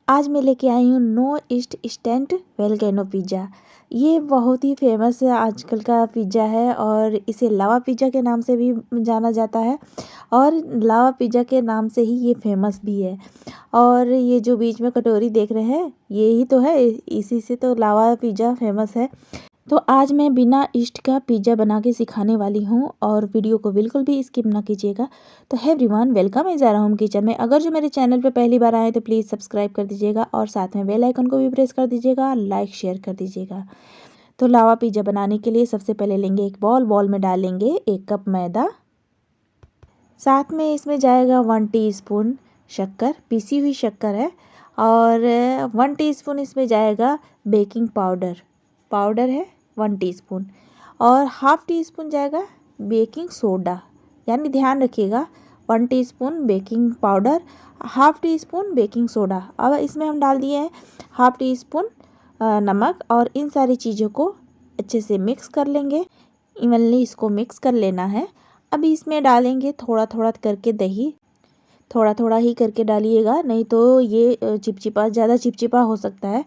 आज मैं लेके आई हूँ no yeast instant volcano pizza. ये बहुत ही फेमस आजकल का पिज़्ज़ा है और इसे लावा पिज़्ज़ा के नाम से भी जाना जाता है और लावा पिज़्ज़ा के नाम से ही ये फेमस भी है। और ये जो बीच में कटोरी देख रहे हैं ये ही तो है, इसी से तो लावा पिज़्ज़ा फेमस है। तो आज मैं बिना ईस्ट का पिज़्ज़ा बना के सिखाने वाली हूँ और वीडियो को बिल्कुल भी स्किप ना कीजिएगा। तो है एवरीवन, वेलकम है ज़ारा होम किचन में। अगर जो मेरे चैनल पे पहली बार आए तो प्लीज़ सब्सक्राइब कर दीजिएगा और साथ में बेल आइकन को भी प्रेस कर दीजिएगा, लाइक शेयर कर दीजिएगा। तो लावा पिज़्ज़ा बनाने के लिए सबसे पहले लेंगे एक बॉल में डालेंगे 1 कप मैदा, साथ में इसमें जाएगा 1 टीस्पून शक्कर, पिसी हुई शक्कर है, और 1 टीस्पून इसमें जाएगा बेकिंग पाउडर है 1 टीस्पून, और हाफ टी स्पून जाएगा बेकिंग सोडा। यानी ध्यान रखिएगा 1 teaspoon baking powder, half tea spoon baking soda. अब इसमें हम डाल दिए हैं हाफ टी स्पून नमक, और इन सारी चीज़ों को अच्छे से मिक्स कर लेंगे। इवनली इसको मिक्स कर लेना है। अब इसमें डालेंगे थोड़ा थोड़ा करके दही, थोड़ा थोड़ा ही करके डालिएगा, नहीं तो ये ज़्यादा चिपचिपा हो सकता है।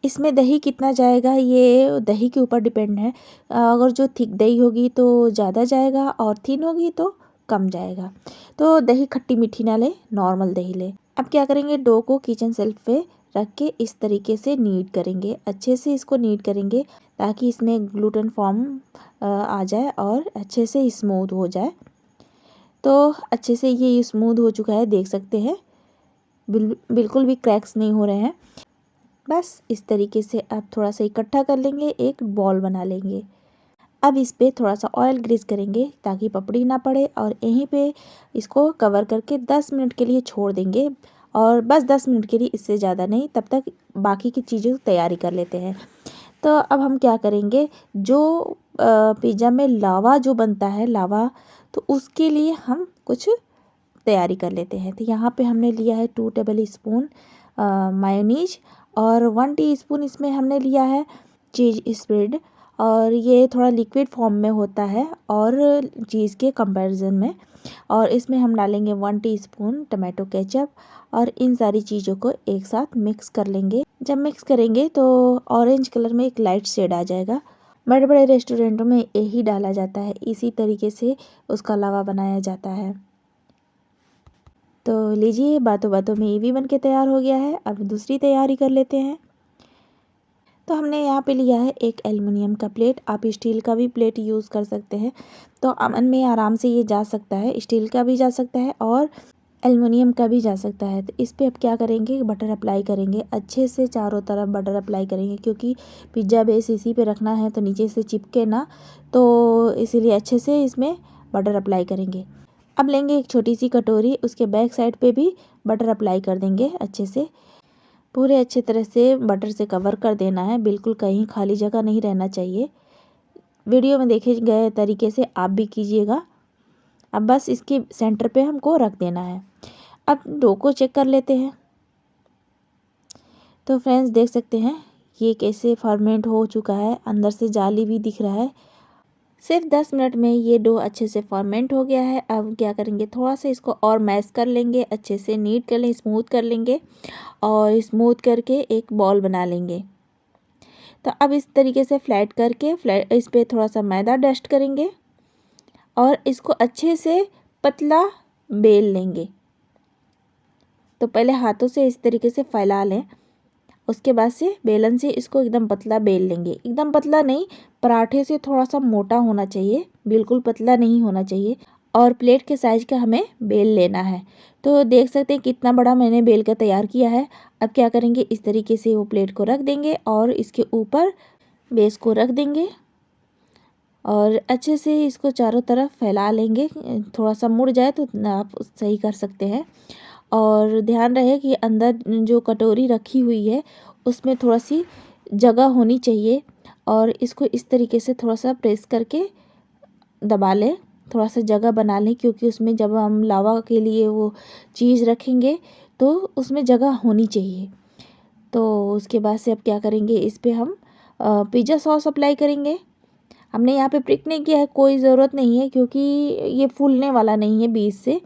इसमें दही कितना जाएगा ये दही के ऊपर डिपेंड है। अगर जो थिक दही होगी तो ज़्यादा जाएगा और थिन होगी तो कम जाएगा। तो दही खट्टी मीठी ना ले, नॉर्मल दही ले। अब क्या करेंगे, डो को किचन सेल्फ पे रख के इस तरीके से नीड करेंगे, अच्छे से इसको नीड करेंगे ताकि इसमें ग्लूटेन फॉर्म आ जाए और अच्छे से स्मूथ हो जाए। तो अच्छे से ये स्मूथ हो चुका है, देख सकते हैं बिल्कुल भी क्रैक्स नहीं हो रहे हैं। बस इस तरीके से आप थोड़ा सा इकट्ठा कर लेंगे, एक बॉल बना लेंगे। अब इस पे थोड़ा सा ऑयल ग्रीस करेंगे ताकि पपड़ी ना पड़े, और यहीं पे इसको कवर करके 10 मिनट के लिए छोड़ देंगे। और बस 10 मिनट के लिए, इससे ज़्यादा नहीं। तब तक बाकी की चीज़ों की तैयारी कर लेते हैं। तो अब हम क्या करेंगे, जो पिज़्ज़ा में लावा जो बनता है लावा, तो उसके लिए हम कुछ तैयारी कर लेते हैं। तो यहाँ पे हमने लिया है 2 टेबल स्पून मायोनीज, और 1 टीस्पून इसमें हमने लिया है चीज़ स्प्रेड, और ये थोड़ा लिक्विड फॉर्म में होता है और चीज़ के कंपैरिजन में। और इसमें हम डालेंगे 1 टीस्पून टमाटो केचप, और इन सारी चीज़ों को एक साथ मिक्स कर लेंगे। जब मिक्स करेंगे तो ऑरेंज कलर में एक लाइट शेड आ जाएगा। बड़े बड़े रेस्टोरेंटों में यही डाला जाता है, इसी तरीके से उसका लावा बनाया जाता है। तो लीजिए, बातों बातों में ये भी बन के तैयार हो गया है। अब दूसरी तैयारी कर लेते हैं। तो हमने यहाँ पे लिया है एक एल्युमिनियम का प्लेट, आप स्टील का भी प्लेट यूज़ कर सकते हैं। तो अमन में आराम से ये जा सकता है, स्टील का भी जा सकता है और एल्युमिनियम का भी जा सकता है। तो इस पर अब क्या करेंगे, बटर अप्लाई करेंगे, अच्छे से चारों तरफ बटर अप्लाई करेंगे, क्योंकि पिज़्ज़ा बेस इसी पे रखना है तो नीचे से चिपके ना, तो इसीलिए अच्छे से इसमें बटर अप्लाई करेंगे। अब लेंगे एक छोटी सी कटोरी, उसके बैक साइड पे भी बटर अप्लाई कर देंगे अच्छे से। पूरे अच्छे तरह से बटर से कवर कर देना है, बिल्कुल कहीं खाली जगह नहीं रहना चाहिए। वीडियो में देखे गए तरीके से आप भी कीजिएगा। अब बस इसके सेंटर पे हमको रख देना है। अब डो को चेक कर लेते हैं। तो फ्रेंड्स देख सकते हैं ये कैसे फर्मेंट हो चुका है, अंदर से जाली भी दिख रहा है। सिर्फ 10 मिनट में ये डो अच्छे से फर्मेंट हो गया है। अब क्या करेंगे, थोड़ा सा इसको और मैश कर लेंगे, अच्छे से नीट कर लेंगे, स्मूथ कर लेंगे, और स्मूथ करके एक बॉल बना लेंगे। तो अब इस तरीके से फ्लैट करके इस पर थोड़ा सा मैदा डस्ट करेंगे और इसको अच्छे से पतला बेल लेंगे। तो पहले हाथों से इस तरीके से फैला लें, उसके बाद से बेलन से इसको एकदम पतला बेल लेंगे। एकदम पतला नहीं, पराठे से थोड़ा सा मोटा होना चाहिए, बिल्कुल पतला नहीं होना चाहिए। और प्लेट के साइज का हमें बेल लेना है। तो देख सकते हैं कितना बड़ा मैंने बेल का तैयार किया है। अब क्या करेंगे, इस तरीके से वो प्लेट को रख देंगे और इसके ऊपर बेस को रख देंगे और अच्छे से इसको चारों तरफ फैला लेंगे। थोड़ा सा मुड़ जाए तो आप सही कर सकते हैं। और ध्यान रहे कि अंदर जो कटोरी रखी हुई है उसमें थोड़ा सी जगह होनी चाहिए, और इसको इस तरीके से थोड़ा सा प्रेस करके दबा लें, थोड़ा सा जगह बना लें, क्योंकि उसमें जब हम लावा के लिए वो चीज़ रखेंगे तो उसमें जगह होनी चाहिए। तो उसके बाद से अब क्या करेंगे, इस पर हम पिज़्ज़ा सॉस अप्लाई करेंगे। हमने यहाँ पे प्रिक नहीं किया है, कोई ज़रूरत नहीं है, क्योंकि ये फूलने वाला नहीं है बीच से।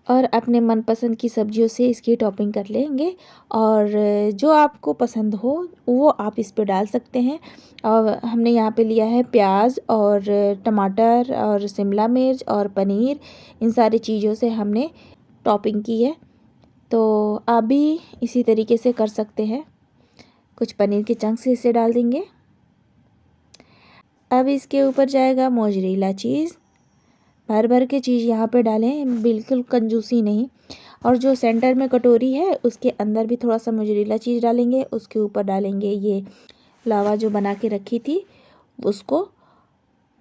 और अपने मनपसंद की सब्जियों से इसकी टॉपिंग कर लेंगे। और जो आपको पसंद हो वो आप इस पे डाल सकते हैं। और हमने यहाँ पे लिया है प्याज और टमाटर और शिमला मिर्च और पनीर, इन सारी चीज़ों से हमने टॉपिंग की है। तो आप भी इसी तरीके से कर सकते हैं। कुछ पनीर के चंक्स इसे डाल देंगे। अब इसके ऊपर जाएगा मोज़रेला चीज़। भर भर के चीज़ यहाँ पे डालें, बिल्कुल कंजूसी नहीं। और जो सेंटर में कटोरी है उसके अंदर भी थोड़ा सा मोज़रेला चीज़ डालेंगे। उसके ऊपर डालेंगे ये लावा जो बना के रखी थी उसको,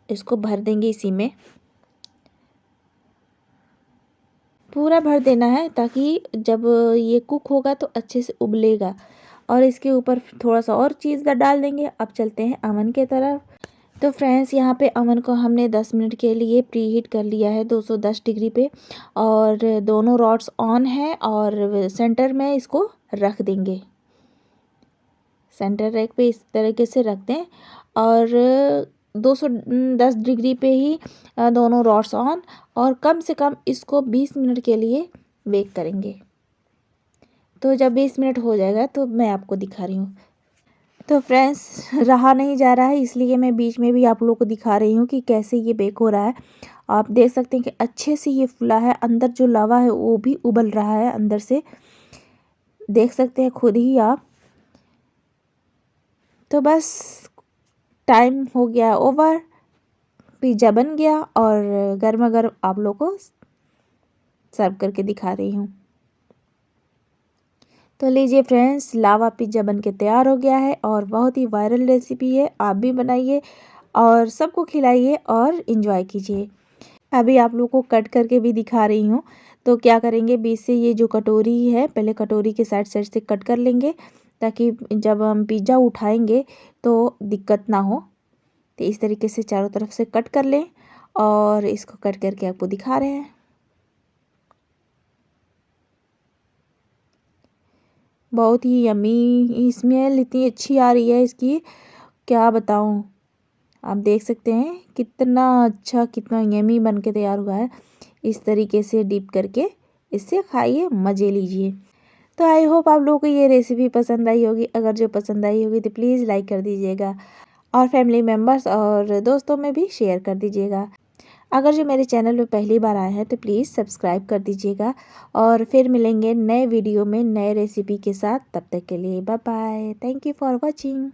इसको भर देंगे इसी में। पूरा भर देना है ताकि जब ये कुक होगा तो अच्छे से उबलेगा। और इसके ऊपर थोड़ा सा और चीज़ डाल देंगे। अब चलते हैं अवन के तरफ। तो फ्रेंड्स यहाँ पे अवन को हमने 10 मिनट के लिए प्री हीट कर लिया है 210 डिग्री पे। और दोनों रॉड्स ऑन है और सेंटर में इसको रख देंगे। सेंटर रैक पे इस तरीके से रख दें और 210 डिग्री पे ही दोनों रॉड्स ऑन। और कम से कम इसको 20 मिनट के लिए बेक करेंगे। तो जब 20 मिनट हो जाएगा तो मैं आपको दिखा रही हूँ। तो फ्रेंड्स रहा नहीं जा रहा है, इसलिए मैं बीच में भी आप लोगों को दिखा रही हूँ कि कैसे ये बेक हो रहा है। आप देख सकते हैं कि अच्छे से ये फुला है, अंदर जो लावा है वो भी उबल रहा है अंदर से, देख सकते हैं खुद ही आप। तो बस टाइम हो गया ओवर, पिज़्ज़ा बन गया और गर्मा गर्म आप लोगों को सर्व करके दिखा रही हूँ। तो लीजिए फ्रेंड्स, लावा पिज़्ज़ा बनके तैयार हो गया है और बहुत ही वायरल रेसिपी है। आप भी बनाइए और सबको खिलाइए और इन्जॉय कीजिए। अभी आप लोगों को कट करके भी दिखा रही हूँ। तो क्या करेंगे, बीच से ये जो कटोरी है पहले कटोरी के साइड साइड से कट कर लेंगे ताकि जब हम पिज़्ज़ा उठाएंगे तो दिक्कत ना हो। तो इस तरीके से चारों तरफ से कट कर लें और इसको कट करके आपको दिखा रहे हैं। बहुत ही यमी स्मेल इतनी अच्छी आ रही है इसकी, क्या बताऊँ। आप देख सकते हैं कितना अच्छा, कितना यमी बन के तैयार हुआ है। इस तरीके से डीप करके इससे खाइए, मज़े लीजिए। तो आई होप आप लोगों को ये रेसिपी पसंद आई होगी। अगर जो पसंद आई होगी तो प्लीज़ लाइक कर दीजिएगा और फैमिली मेम्बर्स और दोस्तों में भी शेयर कर दीजिएगा। अगर जो मेरे चैनल पे पहली बार आए हैं तो प्लीज़ सब्सक्राइब कर दीजिएगा। और फिर मिलेंगे नए वीडियो में नए रेसिपी के साथ। तब तक के लिए bye bye. Thank you for watching.